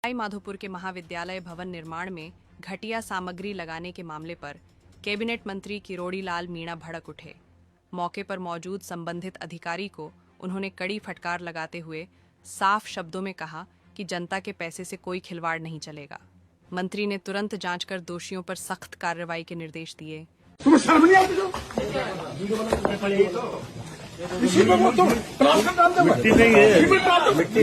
सवाई माधोपुर के महाविद्यालय भवन निर्माण में घटिया सामग्री लगाने के मामले पर कैबिनेट मंत्री किरोड़ी लाल मीणा भड़क उठे। मौके पर मौजूद संबंधित अधिकारी को उन्होंने कड़ी फटकार लगाते हुए साफ शब्दों में कहा कि जनता के पैसे से कोई खिलवाड़ नहीं चलेगा। मंत्री ने तुरंत जांच कर दोषियों पर सख्त कार्रवाई के निर्देश दिए। मिट्टी नहीं है, मिट्टी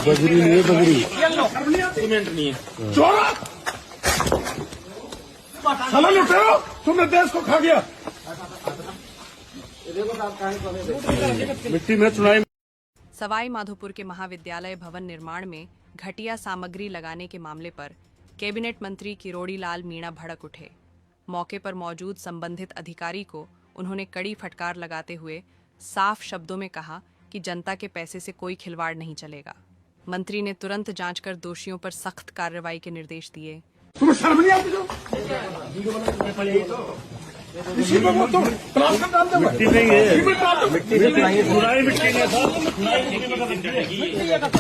बजरी नहीं है, बजरी सीमेंट नहीं है। चोरा साला लुटे हो, तुमने देश को खा गया। मिट्टी में चुनाई। सवाई माधोपुर के महाविद्यालय भवन निर्माण में घटिया सामग्री लगाने के मामले पर कैबिनेट मंत्री किरोड़ी लाल मीणा भड़क उठे। मौके पर मौजूद संबंधित अधिकारी को उन्होंने कड़ी फटकार लगाते हुए साफ शब्दों में कहा कि जनता के पैसे से कोई खिलवाड़ नहीं चलेगा। मंत्री ने तुरंत जांच कर दोषियों पर सख्त कार्रवाई के निर्देश दिए। तुम्हें शर्म नहीं आती? मिट्टी नहीं है, मिट्टी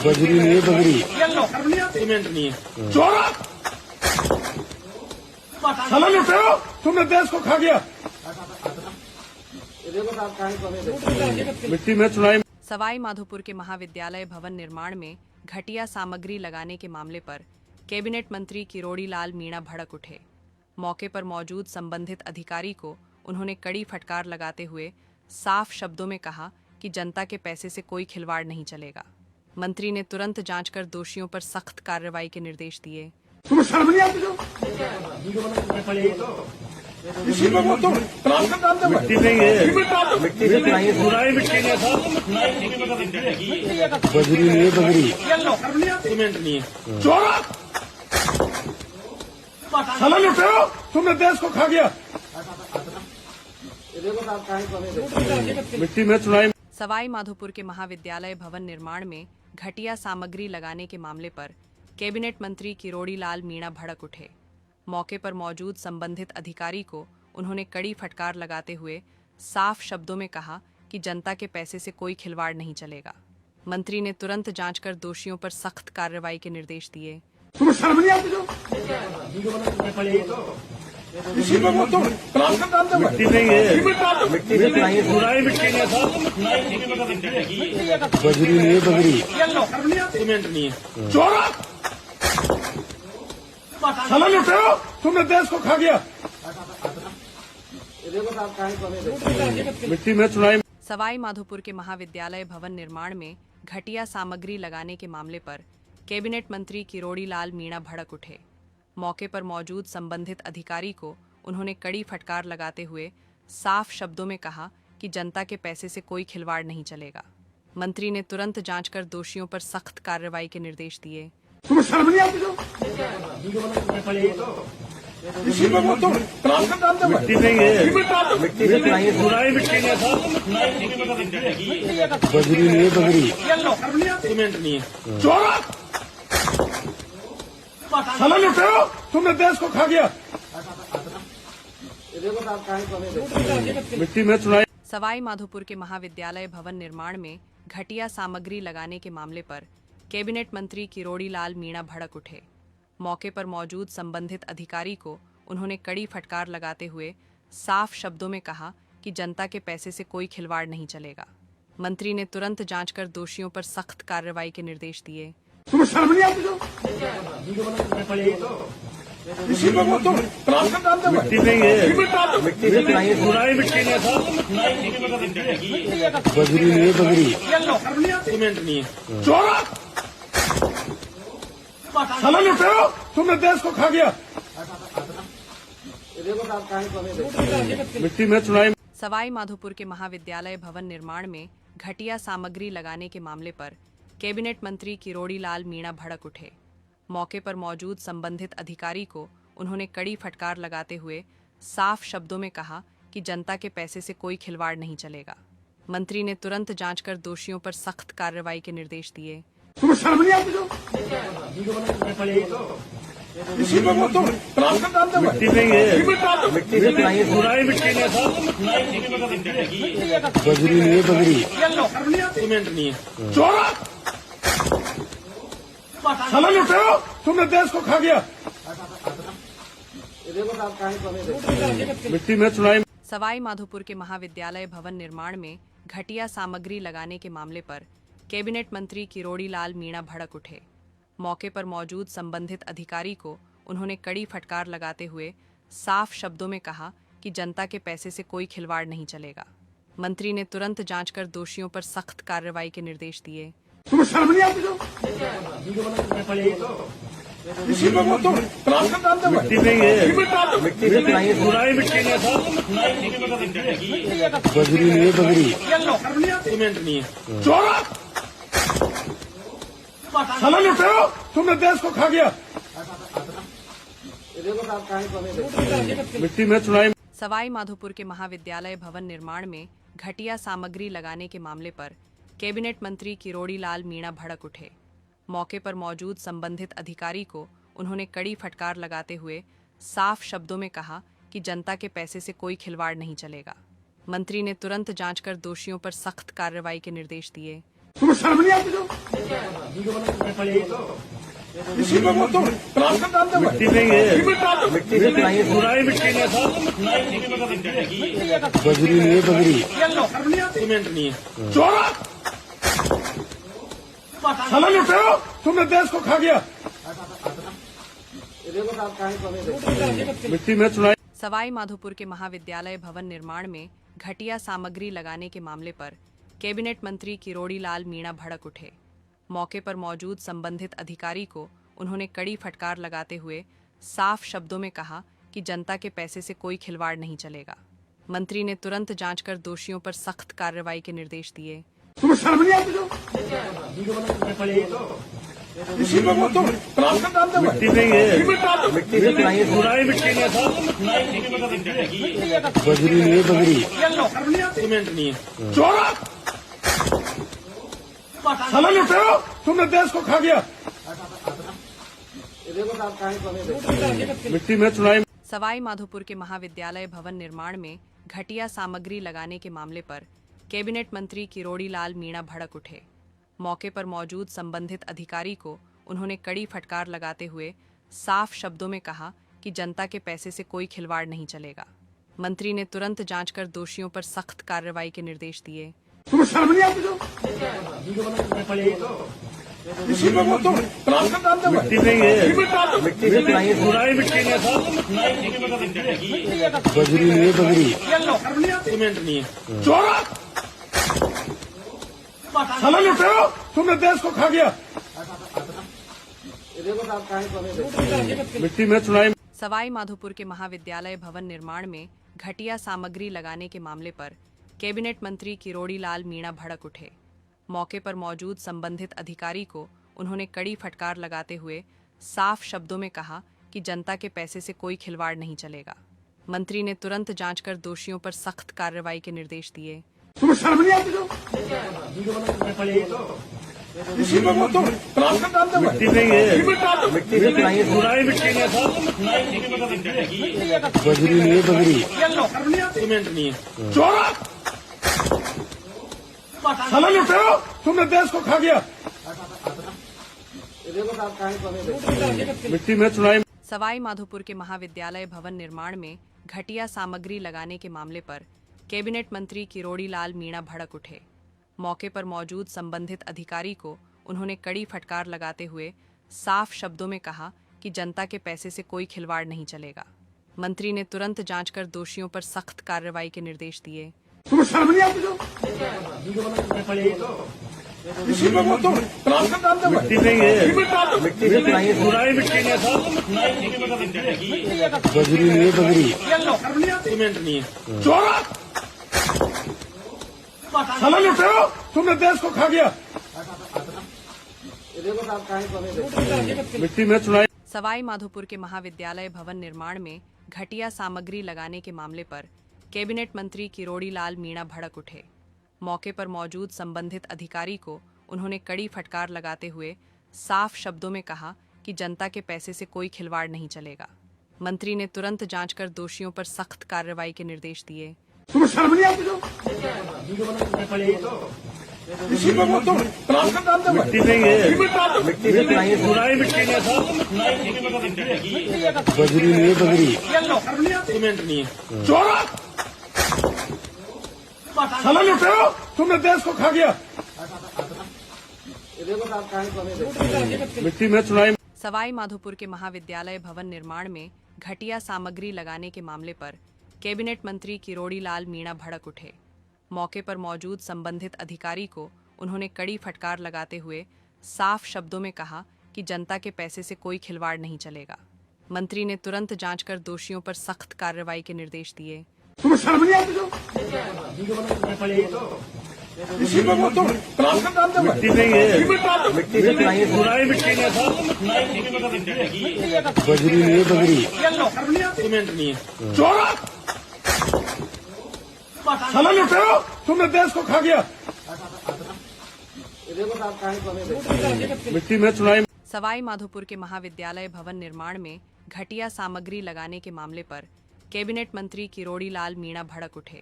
बजरी नहीं है, बजरी सीमेंट नहीं है। चोरा साला लुटे हो, तुमने देश को खा गया। मिट्टी में चुनाई। सवाई माधोपुर के महाविद्यालय भवन निर्माण में घटिया सामग्री लगाने के मामले पर कैबिनेट मंत्री किरोड़ी लाल मीणा भड़क उठे। मौके पर मौजूद संबंधित अधिकारी को उन्होंने कड़ी फटकार लगाते हुए साफ शब्दों में कहा कि जनता के पैसे से कोई खिलवाड़ नहीं चलेगा। मंत्री ने तुरंत जांच कर दोषियों पर सख्त कार्रवाई के निर्देश दिए। तुम्हें शर्म नहीं आती? मिट्टी नहीं है, मिट्टी बजरी नहीं है, बजरी सीमेंट नहीं है। चोरा साला लुटे हो, तुमने देश को खा गया। मिट्टी में चुनाई। सवाई माधोपुर के महाविद्यालय भवन निर्माण में घटिया सामग्री लगाने के मामले पर कैबिनेट मंत्री किरोड़ी लाल मीणा भड़क उठे। मौके पर मौजूद संबंधित अधिकारी को उन्होंने कड़ी फटकार लगाते हुए साफ शब्दों में कहा कि जनता के पैसे से कोई खिलवाड़ नहीं चलेगा। मंत्री ने तुरंत जांच कर दोषियों पर सख्त कार्रवाई के निर्देश दिए। तुम्हें शर्म नहीं आती? मिट्टी नहीं है, मिट्टी बजरी नहीं है, बजरी सीमेंट नहीं है। चोरा साला लुटे हो, तुमने देश को खा गया। मिट्टी में चुनाई। सवाई माधोपुर के महाविद्यालय भवन निर्माण में घटिया सामग्री लगाने के मामले पर कैबिनेट मंत्री किरोड़ी लाल मीणा भड़क उठे। मौके पर मौजूद संबंधित अधिकारी को उन्होंने कड़ी फटकार लगाते हुए साफ शब्दों में कहा कि जनता के पैसे से कोई खिलवाड़ नहीं चलेगा। मंत्री ने तुरंत जांच कर दोषियों पर सख्त कार्रवाई के निर्देश दिए। तुम्हें शर्म नहीं आती? मिट्टी नहीं है, मिट्टी बजरी नहीं है, बजरी सीमेंट नहीं है। चोरा साला लुटे हो, तुमने देश को खा गया। मिट्टी में चुनाई। सवाई माधोपुर के महाविद्यालय भवन निर्माण में घटिया सामग्री लगाने के मामले पर कैबिनेट मंत्री किरोड़ी लाल मीणा भड़क उठे। मौके पर मौजूद संबंधित अधिकारी को उन्होंने कड़ी फटकार लगाते हुए साफ शब्दों में कहा कि जनता के पैसे से कोई खिलवाड़ नहीं चलेगा। मंत्री ने तुरंत जांच कर दोषियों पर सख्त कार्रवाई के निर्देश दिए। तुम्हें शर्म नहीं आती? मिट्टी नहीं है, मिट्टी बजरी नहीं है, बजरी सीमेंट नहीं है। चोरा साला लुटे हो, तुमने देश को खा गया। मिट्टी में चुनाई। सवाई माधोपुर के महाविद्यालय भवन निर्माण में घटिया सामग्री लगाने के मामले पर कैबिनेट मंत्री किरोड़ी लाल मीणा भड़क उठे। मौके पर मौजूद संबंधित अधिकारी को उन्होंने कड़ी फटकार लगाते हुए साफ शब्दों में कहा कि जनता के पैसे से कोई खिलवाड़ नहीं चलेगा। मंत्री ने तुरंत जांच कर दोषियों पर सख्त कार्रवाई के निर्देश दिए। तुम्हें शर्म नहीं आती? मिट्टी नहीं है, मिट्टी बजरी नहीं है, बजरी सीमेंट नहीं है। चोरा साला लुटेरो, तुमने देश को खा गया। मिट्टी में चुनाई सवाई माधोपुर के महाविद्यालय भवन निर्माण में घटिया सामग्री लगाने के मामले पर कैबिनेट मंत्री किरोड़ी लाल मीणा भड़क उठे। मौके पर मौजूद संबंधित अधिकारी को उन्होंने कड़ी फटकार लगाते हुए साफ शब्दों में कहा कि जनता के पैसे से कोई खिलवाड़ नहीं चलेगा। मंत्री ने तुरंत जांच कर दोषियों पर सख्त कार्रवाई के निर्देश दिए। तुम्हें शर्म नहीं आती? इसी में वो तुम तलाश कर डालते हो। मिट्टी नहीं है। सीमेंट डाल दो। चुनाई मिट्टी में था। बजरी नहीं है, बजरी शर्म नहीं आती? सीमेंट नहीं है। चोरा, साला लुटेरो, तुमने देश को खा गया। मिट्टी में चुनाई सवाई माधोपुर के महाविद्यालय भवन निर्माण में घटिया सामग्री लगाने के मामले पर कैबिनेट मंत्री किरोड़ी लाल मीणा भड़क उठे। मौके पर मौजूद संबंधित अधिकारी को उन्होंने कड़ी फटकार लगाते हुए साफ शब्दों में कहा कि जनता के पैसे से कोई खिलवाड़ नहीं चलेगा। मंत्री ने तुरंत जांच कर दोषियों पर सख्त कार्रवाई के निर्देश दिए। तुम्हें शर्म नहीं आती? इसी में वो तुम तलाश कर डालते हो। मिट्टी नहीं है। सीमेंट डाल दो। चुनाई मिट्टी में था। बजरी नहीं है, बजरी शर्म नहीं आती? सीमेंट नहीं है। चोरा, साला लुटेरो, तुमने देश को खा गया। मिट्टी में चुनाई सवाई माधोपुर के महाविद्यालय भवन निर्माण में घटिया सामग्री लगाने के मामले पर कैबिनेट मंत्री किरोड़ी लाल मीणा भड़क उठे। मौके पर मौजूद संबंधित अधिकारी को उन्होंने कड़ी फटकार लगाते हुए साफ शब्दों में कहा कि जनता के पैसे से कोई खिलवाड़ नहीं चलेगा। मंत्री ने तुरंत जांच कर दोषियों पर सख्त कार्रवाई के निर्देश दिए। तुम्हें शर्म नहीं आती? इसी में वो तुम तलाश कर डालते हो। मिट्टी नहीं है। सीमेंट डाल दो। चुनाई मिट्टी में था। बजरी नहीं है, बजरी शर्म नहीं आती? सीमेंट नहीं है। चोरा, साला लुटेरो, तुमने देश को खा गया। मिट्टी में चुनाई सवाई माधोपुर के महाविद्यालय भवन निर्माण में घटिया सामग्री लगाने के मामले पर कैबिनेट मंत्री किरोड़ी लाल मीणा भड़क उठे। मौके पर मौजूद संबंधित अधिकारी को उन्होंने कड़ी फटकार लगाते हुए साफ शब्दों में कहा कि जनता के पैसे से कोई खिलवाड़ नहीं चलेगा। मंत्री ने तुरंत जांच कर दोषियों पर सख्त कार्रवाई के निर्देश दिए। तुम्हें शर्म नहीं आती? इसी में वो तुम तलाश कर डालते हो। मिट्टी नहीं है। सीमेंट डाल दो। चुनाई मिट्टी में था। बजरी नहीं है, बजरी शर्म नहीं आती? सीमेंट नहीं है। चोरा, साला लुटेरो, तुमने देश को खा गया। मिट्टी में चुनाई सवाई माधोपुर के महाविद्यालय भवन निर्माण में घटिया सामग्री लगाने के मामले पर कैबिनेट मंत्री किरोड़ी लाल मीणा भड़क उठे। मौके पर मौजूद संबंधित अधिकारी को उन्होंने कड़ी फटकार लगाते हुए साफ शब्दों में कहा कि जनता के पैसे से कोई खिलवाड़ नहीं चलेगा। मंत्री ने तुरंत जांच कर दोषियों पर सख्त कार्रवाई के निर्देश दिए। तुम्हें शर्म नहीं आती? इसी में वो तुम तलाश कर डालते हो। मिट्टी नहीं है। सीमेंट डाल दो। चुनाई मिट्टी में था। बजरी नहीं है, बजरी शर्म नहीं आती? सीमेंट नहीं है। चोरा, साला लुटेरो, तुमने देश को खा गया। मिट्टी में चुनाई सवाई माधोपुर के महाविद्यालय भवन निर्माण में घटिया सामग्री लगाने के मामले पर कैबिनेट मंत्री किरोड़ी लाल मीणा भड़क उठे। मौके पर मौजूद संबंधित अधिकारी को उन्होंने कड़ी फटकार लगाते हुए साफ शब्दों में कहा कि जनता के पैसे से कोई खिलवाड़ नहीं चलेगा। मंत्री ने तुरंत जांच कर दोषियों पर सख्त कार्रवाई के निर्देश दिए। तुम्हें शर्म नहीं आती? इसी में वो तुम तलाश कर डालते हो। मिट्टी नहीं है। सीमेंट डाल दो। चुनाई मिट्टी में था। बजरी नहीं है, बजरी शर्म नहीं आती? सीमेंट नहीं है। चोरा, साला लुटेरो, तुमने देश को खा गया। मिट्टी में चुनाई सवाई माधोपुर के महाविद्यालय भवन निर्माण में घटिया सामग्री लगाने के मामले पर कैबिनेट मंत्री किरोड़ी लाल मीणा भड़क उठे। मौके पर मौजूद संबंधित अधिकारी को उन्होंने कड़ी फटकार लगाते हुए साफ शब्दों में कहा कि जनता के पैसे से कोई खिलवाड़ नहीं चलेगा। मंत्री ने तुरंत जांच कर दोषियों पर सख्त कार्रवाई के निर्देश दिए। तुम्हें शर्म नहीं आती? इसी पे वो तुम तलाश कर डाल दो मिट्टी नहीं है सीमेंट डाल दो सुनाई मिट्टी नहीं है साहब बजरी नहीं है बजरी शर्म नहीं आती सीमेंट नहीं है चोरा साला लुटेरो तुमने देश को खा गया मिट्टी में सुनाई सवाई माधोपुर के महाविद्यालय भवन निर्माण में घटिया सामग्री लगाने के मामले पर कैबिनेट मंत्री किरोड़ी लाल मीणा भड़क उठे। मौके पर मौजूद संबंधित अधिकारी को उन्होंने कड़ी फटकार लगाते हुए साफ शब्दों में कहा कि जनता के पैसे से कोई खिलवाड़ नहीं चलेगा। मंत्री ने तुरंत जांच कर दोषियों पर सख्त कार्रवाई के निर्देश दिए। तुम्हें शर्म नहीं आती जो इसी पे वो तुम तलाश कर डाल दो मिट्टी नहीं है सीमेंट डाल दो सुनाई मिट्टी नहीं है साहब बजरी नहीं है बजरी शर्म नहीं आती सीमेंट नहीं है चोरा साला लुटेरो तुमने देश को खा गया मिट्टी में सुनाई सवाई माधोपुर के महाविद्यालय भवन निर्माण में घटिया सामग्री लगाने के मामले पर कैबिनेट मंत्री किरोड़ी लाल मीणा भड़क उठे।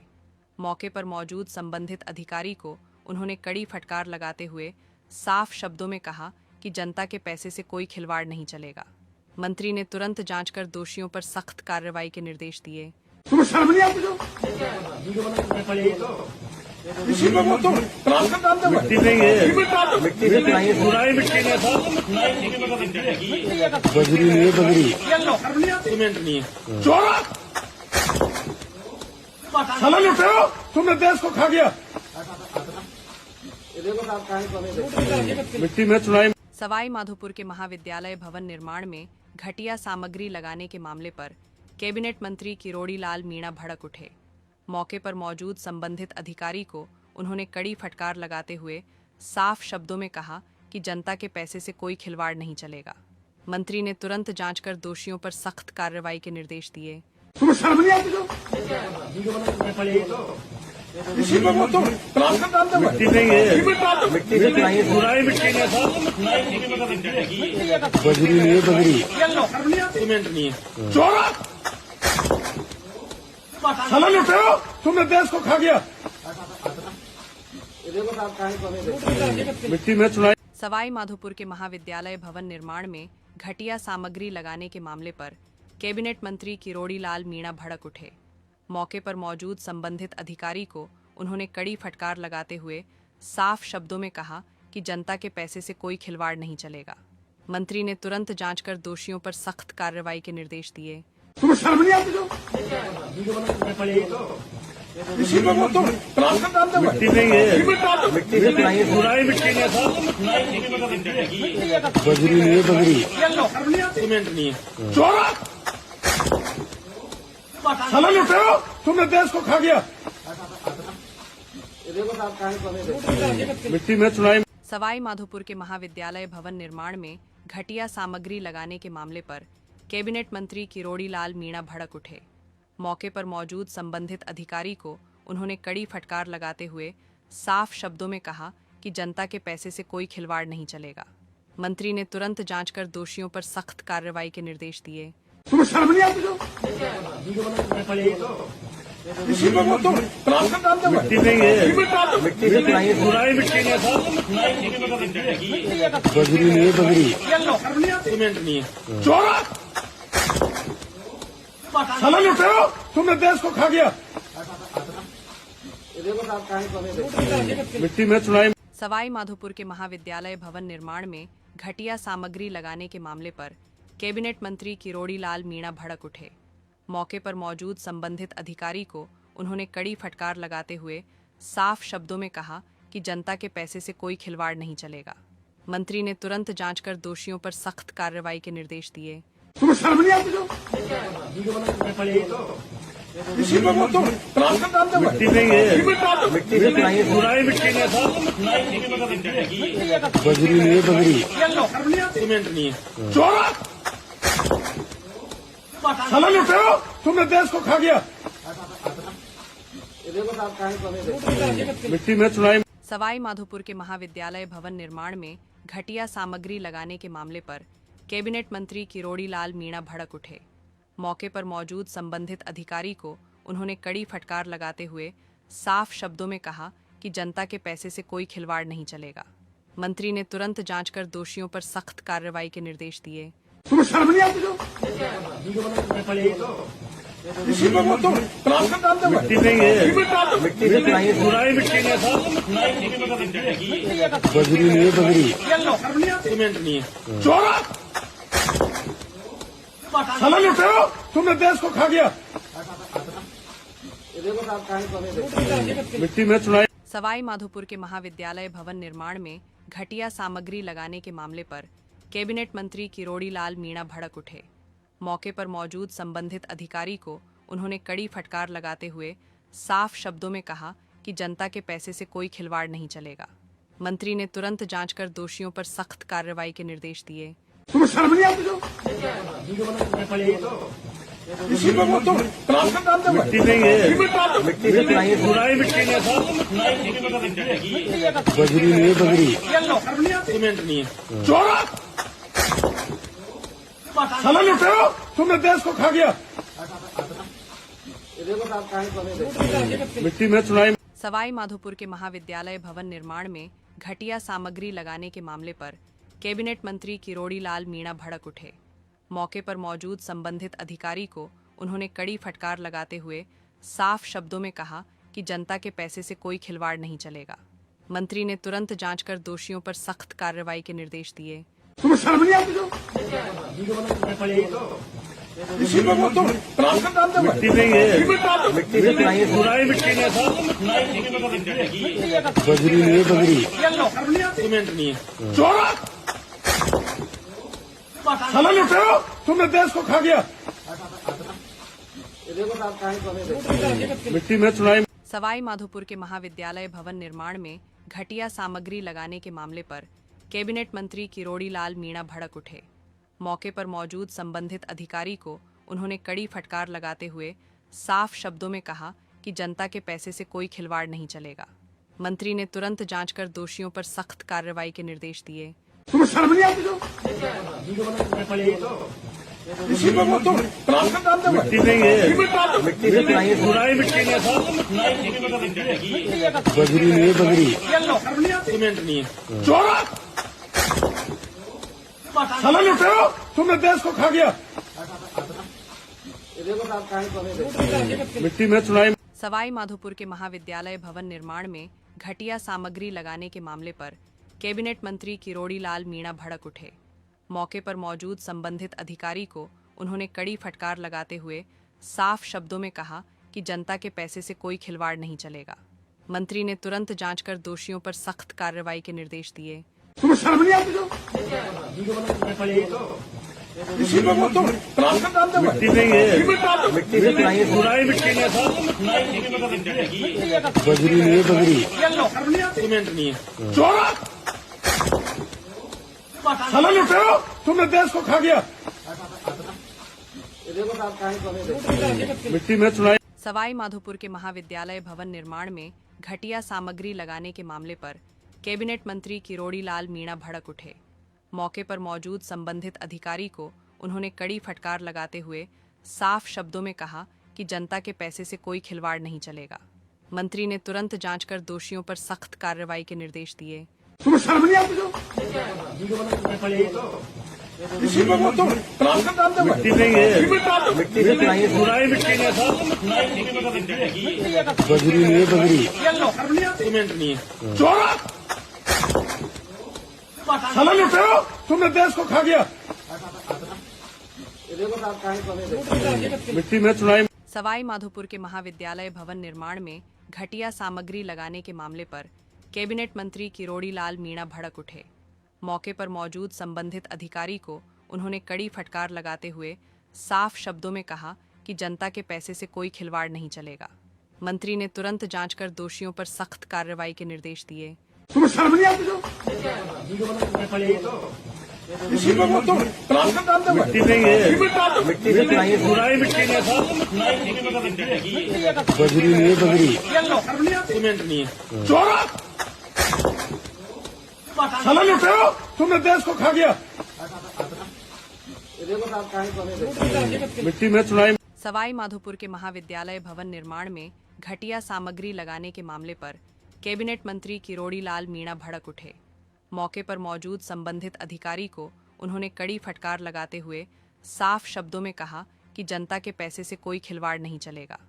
मौके पर मौजूद संबंधित अधिकारी को उन्होंने कड़ी फटकार लगाते हुए साफ शब्दों में कहा कि जनता के पैसे से कोई खिलवाड़ नहीं चलेगा। मंत्री ने तुरंत जांच कर दोषियों पर सख्त कार्रवाई के निर्देश दिए। तुम्हें शर्म नहीं आती जो इसी पे वो तुम तलाश कर डाल दो मिट्टी नहीं है सीमेंट डाल दो सुनाई मिट्टी नहीं है साहब बजरी नहीं है बजरी शर्म नहीं आती सीमेंट नहीं है चोरा साला लुटेरो तुमने देश को खा गया मिट्टी में सुनाई सवाई माधोपुर के महाविद्यालय भवन निर्माण में घटिया सामग्री लगाने के मामले पर कैबिनेट मंत्री किरोड़ी लाल मीणा भड़क उठे। मौके पर मौजूद संबंधित अधिकारी को उन्होंने कड़ी फटकार लगाते हुए साफ शब्दों में कहा कि जनता के पैसे से कोई खिलवाड़ नहीं चलेगा। मंत्री ने तुरंत जांच कर दोषियों पर सख्त कार्रवाई के निर्देश दिए। तुम्हें शर्म नहीं आती जो इसी पे वो तुम तलाश कर डाल दो मिट्टी नहीं है सीमेंट डाल दो सुनाई मिट्टी नहीं है साहब बजरी नहीं है बजरी शर्म नहीं आती सीमेंट नहीं है चोरा साला लुटेरो तुमने देश को खा गया मिट्टी में सुनाई सवाई माधोपुर के महाविद्यालय भवन निर्माण में घटिया सामग्री लगाने के मामले पर कैबिनेट मंत्री किरोड़ी लाल मीणा भड़क उठे। मौके पर मौजूद संबंधित अधिकारी को उन्होंने कड़ी फटकार लगाते हुए साफ शब्दों में कहा कि जनता के पैसे से कोई खिलवाड़ नहीं चलेगा। मंत्री ने तुरंत जांच कर दोषियों पर सख्त कार्रवाई के निर्देश दिए। तुम्हें शर्म नहीं आती जो इसी पे वो तुम तलाश कर डाल दो मिट्टी नहीं है सीमेंट डाल दो सुनाई मिट्टी नहीं है साहब बजरी नहीं है बजरी शर्म नहीं आती सीमेंट नहीं है चोरा साला लुटेरो तुमने देश को खा गया मिट्टी में सुनाई सवाई माधोपुर के महाविद्यालय भवन निर्माण में घटिया सामग्री लगाने के मामले पर कैबिनेट मंत्री किरोड़ी लाल मीणा भड़क उठे। मौके पर मौजूद संबंधित अधिकारी को उन्होंने कड़ी फटकार लगाते हुए साफ शब्दों में कहा कि जनता के पैसे से कोई खिलवाड़ नहीं चलेगा। मंत्री ने तुरंत जांच कर दोषियों पर सख्त कार्रवाई के निर्देश दिए। तुम्हें शर्म नहीं आती जो इसी पे वो तुम तलाश कर डाल दो मिट्टी नहीं है सीमेंट डाल दो सुनाई मिट्टी नहीं है साहब बजरी नहीं है बजरी शर्म नहीं आती सीमेंट नहीं है चोरा साला लुटेरो तुमने देश को खा गया मिट्टी में सुनाई सवाई माधोपुर के महाविद्यालय भवन निर्माण में घटिया सामग्री लगाने के मामले पर कैबिनेट मंत्री किरोड़ी लाल मीणा भड़क उठे। मौके पर मौजूद संबंधित अधिकारी को उन्होंने कड़ी फटकार लगाते हुए साफ शब्दों में कहा कि जनता के पैसे से कोई खिलवाड़ नहीं चलेगा। मंत्री ने तुरंत जांच कर दोषियों पर सख्त कार्रवाई के निर्देश दिए। तुम्हें शर्म नहीं आती जो इसी पे वो तुम तलाश कर डाल दो मिट्टी नहीं है सीमेंट डाल दो सुनाई मिट्टी नहीं है साहब बजरी नहीं है बजरी शर्म नहीं आती सीमेंट नहीं है चोरा साला लुटेरो तुमने देश को खा गया मिट्टी में सुनाई सवाई माधोपुर के महाविद्यालय भवन निर्माण में घटिया सामग्री लगाने के मामले पर कैबिनेट मंत्री किरोड़ी लाल मीणा भड़क उठे। मौके पर मौजूद संबंधित अधिकारी को उन्होंने कड़ी फटकार लगाते हुए साफ शब्दों में कहा कि जनता के पैसे से कोई खिलवाड़ नहीं चलेगा। मंत्री ने तुरंत जांच कर दोषियों पर सख्त कार्रवाई के निर्देश दिए। तुम्हें शर्म नहीं आती जो इसी पे वो तुम तलाश कर डालते हो मिट्टी नहीं है इसी पे डाल दो। सुनाई मिट्टी में साहब बजरी नहीं है बजरी शर्म नहीं आती सीमेंट नहीं है चोरा साला लुटेरो तुमने देश को खा गया। मिट्टी में सुनाई सवाई माधोपुर के महाविद्यालय भवन निर्माण में घटिया सामग्री लगाने के मामले पर कैबिनेट मंत्री किरोड़ी लाल मीणा भड़क उठे। मौके पर मौजूद संबंधित अधिकारी को उन्होंने कड़ी फटकार लगाते हुए साफ शब्दों में कहा कि जनता के पैसे से कोई खिलवाड़ नहीं चलेगा। मंत्री ने तुरंत जांच कर दोषियों पर सख्त कार्रवाई के निर्देश दिए। तुम्हें शर्म नहीं आती जो इसी पे वो तुम तलाश कर डालते हो मिट्टी नहीं है इसी पे डाल दो। सुनाई मिट्टी में साहब बजरी नहीं है बजरी शर्म नहीं आती सीमेंट नहीं है चोरा साला लुटेरो तुमने देश को खा गया। मिट्टी में सुनाई सवाई माधोपुर के महाविद्यालय भवन निर्माण में घटिया सामग्री लगाने के मामले पर कैबिनेट मंत्री किरोड़ी लाल मीणा भड़क उठे। मौके पर मौजूद संबंधित अधिकारी को उन्होंने कड़ी फटकार लगाते हुए साफ शब्दों में कहा कि जनता के पैसे से कोई खिलवाड़ नहीं चलेगा। मंत्री ने तुरंत जांच कर दोषियों पर सख्त कार्रवाई के निर्देश दिए। तुम्हें शर्म नहीं आती जो इसी पे वो तुम तलाश कर डालते हो मिट्टी नहीं है इसी पे डाल दो। सुनाई मिट्टी में साहब बजरी नहीं है बजरी शर्म नहीं आती सीमेंट नहीं है चोरा साला लुटेरो तुमने देश को खा गया। मिट्टी में सुनाई सवाई माधोपुर के महाविद्यालय भवन निर्माण में घटिया सामग्री लगाने के मामले पर कैबिनेट मंत्री किरोड़ी लाल मीणा भड़क उठे। मौके पर मौजूद संबंधित अधिकारी को उन्होंने कड़ी फटकार लगाते हुए साफ शब्दों में कहा कि जनता के पैसे से कोई खिलवाड़ नहीं चलेगा। मंत्री ने तुरंत जांच कर दोषियों पर सख्त कार्रवाई के निर्देश दिए। तुम्हें शर्म नहीं आती जो इसी पे वो तुम तलाश कर डालते हो मिट्टी नहीं है इसी पे डाल दो। सुनाई मिट्टी में साहब बजरी नहीं है बजरी शर्म नहीं आती सीमेंट नहीं है चोरा साला लुटेरो तुमने देश को खा गया। मिट्टी में सुनाई सवाई माधोपुर के महाविद्यालय भवन निर्माण में घटिया सामग्री लगाने के मामले पर कैबिनेट मंत्री किरोड़ी लाल मीणा भड़क उठे। मौके पर मौजूद संबंधित अधिकारी को उन्होंने कड़ी फटकार लगाते हुए साफ शब्दों में कहा कि जनता के पैसे से कोई खिलवाड़ नहीं चलेगा। मंत्री ने तुरंत जांच कर दोषियों पर सख्त कार्रवाई के निर्देश दिए। तुम्हें शर्म नहीं आती जो इसी पे वो तुम तलाश कर डालते हो मिट्टी नहीं है इसी पे डाल दो। सुनाई मिट्टी में साहब बजरी नहीं है बजरी शर्म नहीं आती सीमेंट नहीं है चोरा साला लुटेरो तुमने देश को खा गया। मिट्टी में सुनाई सवाई माधोपुर के महाविद्यालय भवन निर्माण में घटिया सामग्री लगाने के मामले पर कैबिनेट मंत्री किरोड़ी लाल मीणा भड़क उठे। मौके पर मौजूद संबंधित अधिकारी को उन्होंने कड़ी फटकार लगाते हुए साफ शब्दों में कहा कि जनता के पैसे से कोई खिलवाड़ नहीं चलेगा। मंत्री ने तुरंत जांच कर दोषियों पर सख्त कार्रवाई के निर्देश दिए। तुम्हें शर्म नहीं आती जो इसी पे वो तुम तलाश कर डालते हो मिट्टी नहीं है इसी पे डाल दो। सुनाई मिट्टी में साहब बजरी नहीं है बजरी शर्म नहीं आती सीमेंट नहीं है चोरा साला लुटेरो तुमने देश को खा गया। मिट्टी में सुनाई सवाई माधोपुर के महाविद्यालय भवन निर्माण में घटिया सामग्री लगाने के मामले पर कैबिनेट मंत्री किरोड़ी लाल मीणा भड़क उठे। मौके पर मौजूद संबंधित अधिकारी को उन्होंने कड़ी फटकार लगाते हुए साफ शब्दों में कहा कि जनता के पैसे से कोई खिलवाड़ नहीं चलेगा। मंत्री ने तुरंत जांच कर दोषियों पर सख्त कार्रवाई के निर्देश दिए। तुम्हें शर्म नहीं आती जो इसी पे वो तुम तलाश कर डालते हो मिट्टी नहीं है इसी पे डाल दो। सुनाई मिट्टी में साहब बजरी नहीं है बजरी शर्म नहीं आती सीमेंट नहीं है चोरा साला लुटेरो तुमने देश को खा गया। मिट्टी में सुनाई सवाई माधोपुर के महाविद्यालय भवन निर्माण में घटिया सामग्री लगाने के मामले पर कैबिनेट मंत्री किरोड़ी लाल मीणा भड़क उठे। मौके पर मौजूद संबंधित अधिकारी को उन्होंने कड़ी फटकार लगाते हुए साफ शब्दों में कहा कि जनता के पैसे से कोई खिलवाड़ नहीं चलेगा।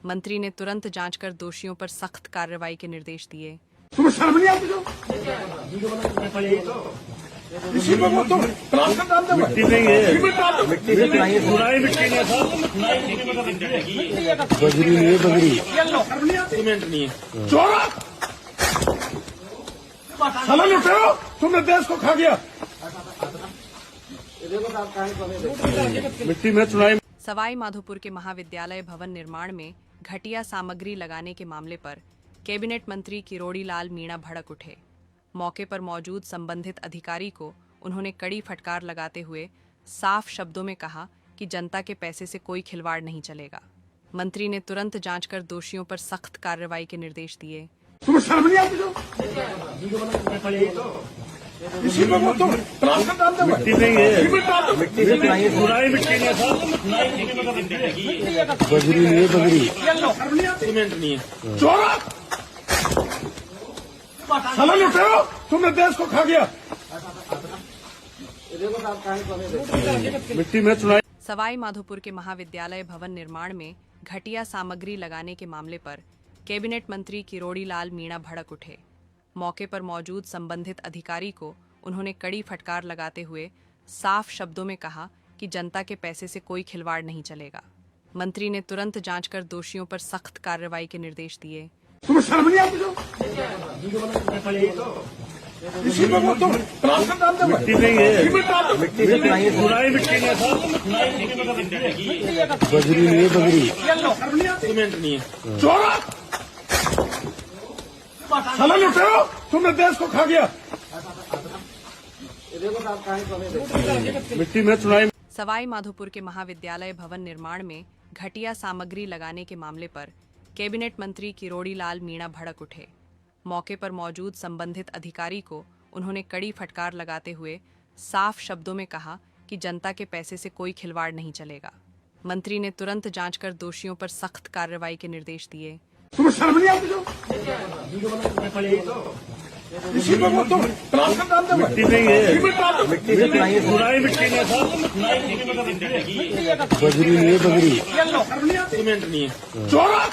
मंत्री ने तुरंत जांच कर दोषियों पर सख्त कार्रवाई के निर्देश दिए। तुम्हें शर्म नहीं आती? इसी को वो तुम तलाश कर डाल दो। मिट्टी नहीं है, इसी में डाल दो। मिट्टी से बनाइए, सुराई मिट्टी ने साहब, बजरी नहीं है बजरी। शर्म नहीं आती? सीमेंट नहीं है। चोरा साला लुटे हो, तुमने देश को खा गया। मिट्टी में चुनाई। सवाई माधोपुर के महाविद्यालय भवन निर्माण में घटिया सामग्री लगाने के मामले पर कैबिनेट मंत्री किरोड़ी लाल मीणा भड़क उठे। मौके पर मौजूद संबंधित अधिकारी को उन्होंने कड़ी फटकार लगाते हुए साफ शब्दों में कहा कि जनता के पैसे से कोई खिलवाड़ नहीं चलेगा। मंत्री ने तुरंत जांच कर दोषियों पर सख्त कार्रवाई के निर्देश दिए। तुम्हें शर्म नहीं आती? इसी को वो तुम तलाश कर डाल दो। मिट्टी नहीं है, इसी में डाल दो। मिट्टी से बनाइए, सुराई मिट्टी ने साहब, बजरी नहीं है बजरी। शर्म नहीं आती? सीमेंट नहीं है। चोरा साला लुटे हो, तुमने देश को खा गया। मिट्टी में चुनाई। सवाई माधोपुर के महाविद्यालय भवन निर्माण में घटिया सामग्री लगाने के मामले पर कैबिनेट मंत्री किरोड़ी लाल मीणा भड़क उठे। मौके पर मौजूद संबंधित अधिकारी को उन्होंने कड़ी फटकार लगाते हुए साफ शब्दों में कहा कि जनता के पैसे से कोई खिलवाड़ नहीं चलेगा। मंत्री ने तुरंत जांच कर दोषियों पर सख्त कार्रवाई के निर्देश दिए। तुम्हें शर्म नहीं आती? इसी को वो तुम तलाश कर डाल दो। मिट्टी नहीं है, इसी में डाल दो। मिट्टी से बनाइए, सुराई मिट्टी ने साहब, बजरी नहीं है बजरी। शर्म नहीं आती? सीमेंट नहीं है। चोरा साला लुटे हो, तुमने देश को खा गया। मिट्टी में चुनाई। सवाई माधोपुर के महाविद्यालय भवन निर्माण में घटिया सामग्री लगाने के मामले पर कैबिनेट मंत्री किरोड़ी लाल मीणा भड़क उठे। मौके पर मौजूद संबंधित अधिकारी को उन्होंने कड़ी फटकार लगाते हुए साफ शब्दों में कहा कि जनता के पैसे से कोई खिलवाड़ नहीं चलेगा। मंत्री ने तुरंत जांच कर दोषियों पर सख्त कार्रवाई के निर्देश दिए। तुम्हें शर्म नहीं आती? इसी को वो तुम तलाश कर डाल दो। मिट्टी नहीं है, इसी में डाल दो। मिट्टी से बनाइए, सुराई मिट्टी ने साहब, बजरी नहीं है बजरी। शर्म नहीं आती? सीमेंट नहीं है। चोरा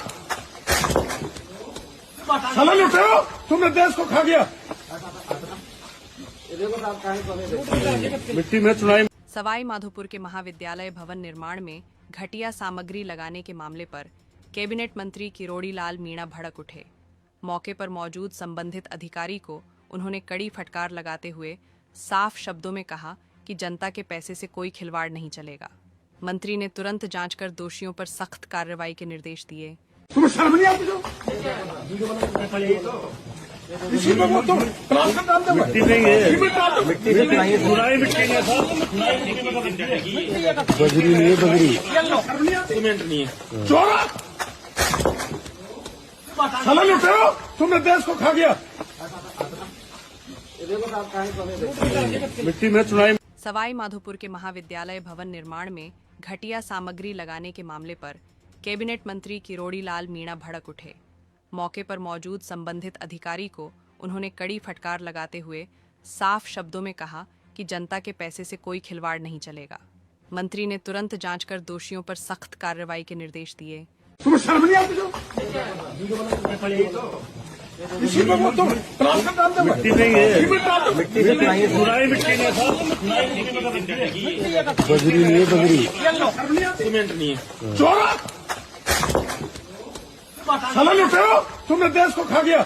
साला लुटे हो, तुमने देश को खा गया। मिट्टी में चुनाई। सवाई माधोपुर के महाविद्यालय भवन निर्माण में घटिया सामग्री लगाने के मामले पर कैबिनेट मंत्री किरोड़ी लाल मीणा भड़क उठे। मौके पर मौजूद संबंधित अधिकारी को उन्होंने कड़ी फटकार लगाते हुए साफ शब्दों में कहा कि जनता के पैसे से कोई खिलवाड़ नहीं चलेगा। मंत्री ने तुरंत जांच कर दोषियों पर सख्त कार्रवाई के निर्देश दिए। तुम्हें शर्म नहीं आती? इसी को वो तुम तलाश कर डाल दो। मिट्टी नहीं है, इसी में डाल दो। मिट्टी से बनाइए, सुराई मिट्टी ने साहब, बजरी नहीं है बजरी। शर्म नहीं आती? सीमेंट नहीं है। चोरा साला लुटे हो, तुमने देश को खा गया। मिट्टी में चुनाई। सवाई माधोपुर के महाविद्यालय भवन निर्माण में घटिया सामग्री लगाने के मामले पर कैबिनेट मंत्री किरोड़ी लाल मीणा भड़क उठे। मौके पर मौजूद संबंधित अधिकारी को उन्होंने कड़ी फटकार लगाते हुए साफ शब्दों में कहा कि जनता के पैसे से कोई खिलवाड़ नहीं चलेगा। मंत्री ने तुरंत जांच कर दोषियों पर सख्त कार्रवाई के निर्देश दिए। तुम्हें शर्म नहीं आती? इसी को वो तुम तलाश कर डाल दो। मिट्टी नहीं है, इसी में डाल दो। मिट्टी से बनाइए, सुराई मिट्टी ने साहब, बजरी नहीं है बजरी। शर्म नहीं आती? सीमेंट नहीं है। चोरा साला लुटे हो, तुमने देश को खा गया।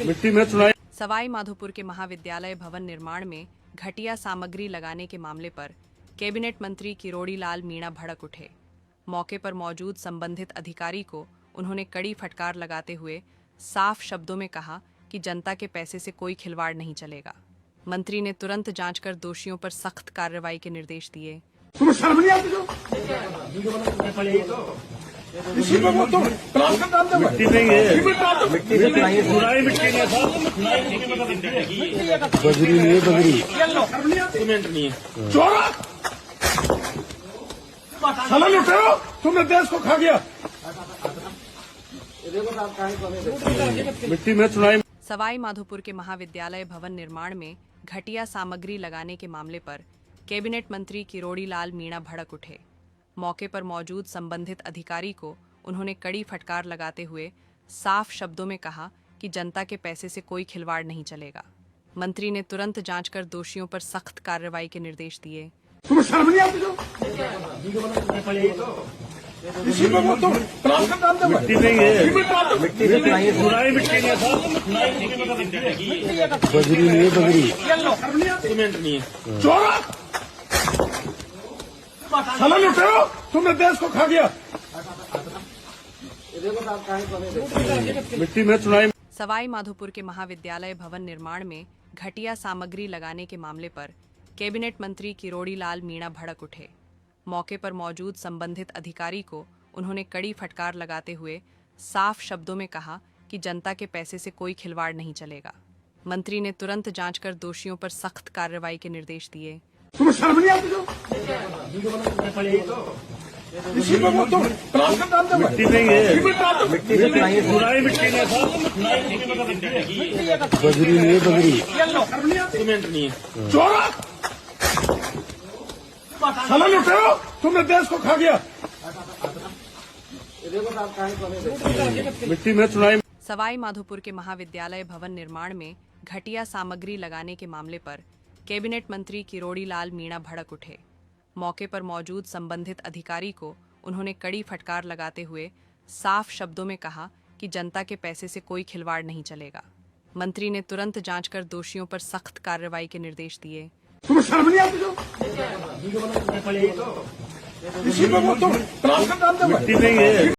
मिट्टी में चुनाई। सवाई माधोपुर के महाविद्यालय भवन निर्माण में घटिया सामग्री लगाने के मामले पर कैबिनेट मंत्री किरोड़ी लाल मीणा भड़क उठे। मौके पर मौजूद संबंधित अधिकारी को उन्होंने कड़ी फटकार लगाते हुए साफ शब्दों में कहा कि जनता के पैसे से कोई खिलवाड़ नहीं चलेगा। मंत्री ने तुरंत जांच कर दोषियों पर सख्त कार्रवाई के निर्देश दिए। तुम्हें शर्म नहीं आती? इसी को वो तुम तलाश कर डाल दो। मिट्टी नहीं है, इसी में डाल दो। मिट्टी से बनाइए, सुराई मिट्टी ने साहब, बजरी नहीं है बजरी। शर्म नहीं आती? सीमेंट नहीं है। चोरा साला लुटे हो, तुमने देश को खा गया। मिट्टी में चुनाई सवाई माधोपुर के महाविद्यालय भवन निर्माण में घटिया सामग्री लगाने के मामले पर कैबिनेट मंत्री किरोड़ी लाल मीणा भड़क उठे। मौके पर मौजूद संबंधित अधिकारी को उन्होंने कड़ी फटकार लगाते हुए साफ शब्दों में कहा कि जनता के पैसे से कोई खिलवाड़ नहीं चलेगा। मंत्री ने तुरंत जांच कर दोषियों पर सख्त कार्रवाई के निर्देश दिए। तुम्हें शर्म नहीं आती? जो इसी में वो तुम तलाश का काम दे। मिट्टी नहीं है। मिट्टी में सुनाई मिट्टी में था। बजरी नहीं है, बजरी। शर्म नहीं आती? सीमेंट नहीं है। चोरा साला लुटेरो, तुमने देश को खा गया। मिट्टी में चुनाई सवाई माधोपुर के महाविद्यालय भवन निर्माण में घटिया सामग्री लगाने के मामले पर कैबिनेट मंत्री किरोड़ी लाल मीणा भड़क उठे। मौके पर मौजूद संबंधित अधिकारी को उन्होंने कड़ी फटकार लगाते हुए साफ शब्दों में कहा कि जनता के पैसे से कोई खिलवाड़ नहीं चलेगा। मंत्री ने तुरंत जांच कर दोषियों पर सख्त कार्रवाई के निर्देश दिए। तुम्हें शर्म नहीं आती? जो इसी में वो तुम तलाश का काम दे। मिट्टी नहीं है। सुनाई मिट्टी में था। बजरी नहीं है, बजरी। शर्म नहीं आती? सीमेंट नहीं है। चोरा साला लुटेरो, तुमने देश को खा गया। मिट्टी में चुनाई सवाई माधोपुर के महाविद्यालय भवन निर्माण में घटिया सामग्री लगाने के मामले पर कैबिनेट मंत्री किरोड़ी लाल मीणा भड़क उठे। मौके पर मौजूद संबंधित अधिकारी को उन्होंने कड़ी फटकार लगाते हुए साफ शब्दों में कहा कि जनता के पैसे से कोई खिलवाड़ नहीं चलेगा। मंत्री ने तुरंत जांच कर दोषियों पर सख्त कार्रवाई के निर्देश दिए। तुम्हें शर्म नहीं आती? जो इसी में वो तुम तलाश का काम दे। मिट्टी नहीं है।